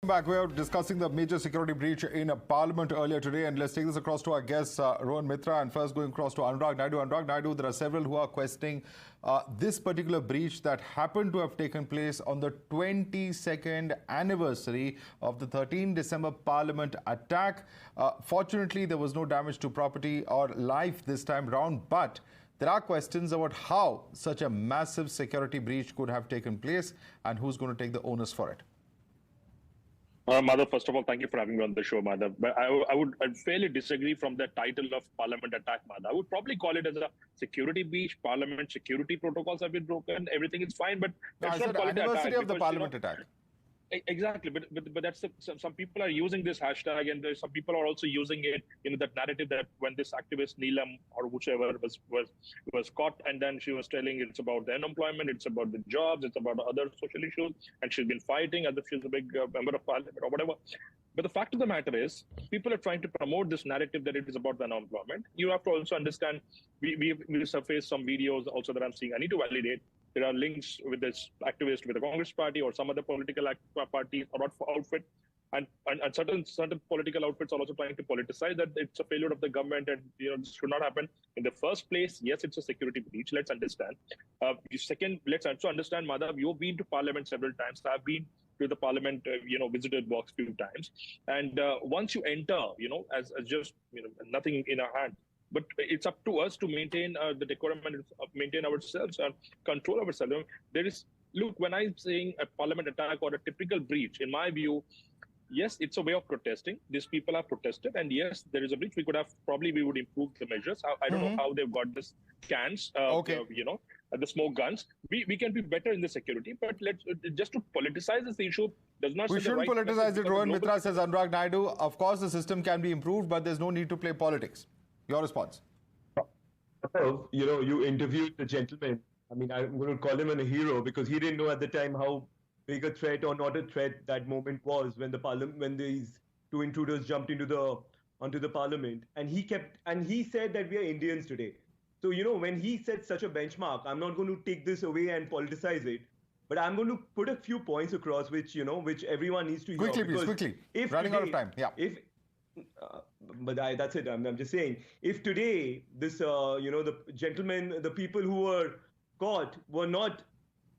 Back, we were discussing the major security breach in Parliament earlier today, and let's take this across to our guest, Rohan Mitra, and first going across to Anurag Naidu. Anurag Naidu, there are several who are questioning this particular breach that happened to have taken place on the 22nd anniversary of the 13 December Parliament attack. Fortunately, there was no damage to property or life this time round, but there are questions about how such a massive security breach could have taken place and who's going to take the onus for it. Madhav, first of all, thank you for having me on the show, Madhav. But I'd fairly disagree from the title of Parliament attack, Madhav. I would probably call it as a security breach. Parliament security protocols have been broken. Everything is fine, but that's not call it anniversary of the Parliament attack. Exactly, but that's some people are using this hashtag, and some people are also using it in that narrative that when this activist Neelam or whichever was caught, and then she was telling it's about the unemployment, it's about the jobs, it's about other social issues, and she's been fighting as if she's a big member of parliament or whatever. But the fact of the matter is, people are trying to promote this narrative that it is about the unemployment. You have to also understand, we surfaced some videos also that I'm seeing. I need to validate. There are links with this activist with the Congress party or some other political party or outfit, and certain political outfits are also trying to politicize that it's a failure of the government and this should not happen. In the first place, yes, it's a security breach. Let's understand. Second, let's also understand, Madhav, you've been to Parliament several times. I've been to the Parliament, visited box few times, and once you enter, as just nothing in our hand. But it's up to us to maintain the decorum and maintain ourselves and control ourselves. Look, when I'm saying a Parliament attack or a typical breach, in my view, yes, it's a way of protesting. These people have protested, and yes, there is a breach. We would improve the measures. I don't know how they've got this cans, the smoke guns. We can be better in the security, but let's just to politicize this issue does not. We shouldn't politicize it. Rohan Mitra says, Anurag Naidu, of course the system can be improved, but there's no need to play politics. Your response? You interviewed the gentleman. I mean, I'm going to call him a hero because he didn't know at the time how big a threat or not a threat that moment was when these two intruders jumped onto the parliament, and he said that we are Indians today. So when he set such a benchmark, I'm not going to take this away and politicize it, but I'm going to put a few points across which everyone needs to hear. Quickly. If running out of time. Yeah. That's it. I'm just saying, if today this, the gentlemen, the people who were caught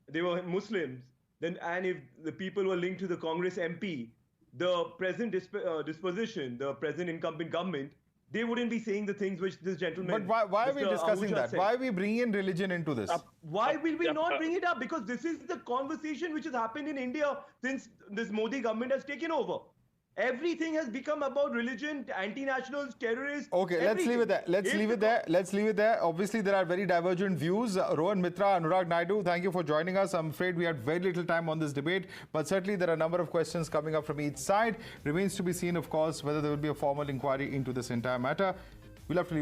they were Muslims, and if the people were linked to the Congress MP, the present disposition, the present incumbent government, they wouldn't be saying the things which this gentleman. But why are we discussing that? Why are we bringing in religion into this? Why will we not bring it up? Because this is the conversation which has happened in India since this Modi government has taken over. Everything has become about religion, anti-nationals, terrorists. Okay, let's leave it there. Let's leave it there. Obviously, there are very divergent views. Rohan Mitra, Anurag Naidu, thank you for joining us. I'm afraid we had very little time on this debate, but certainly there are a number of questions coming up from each side. Remains to be seen, of course, whether there will be a formal inquiry into this entire matter. We'll have to leave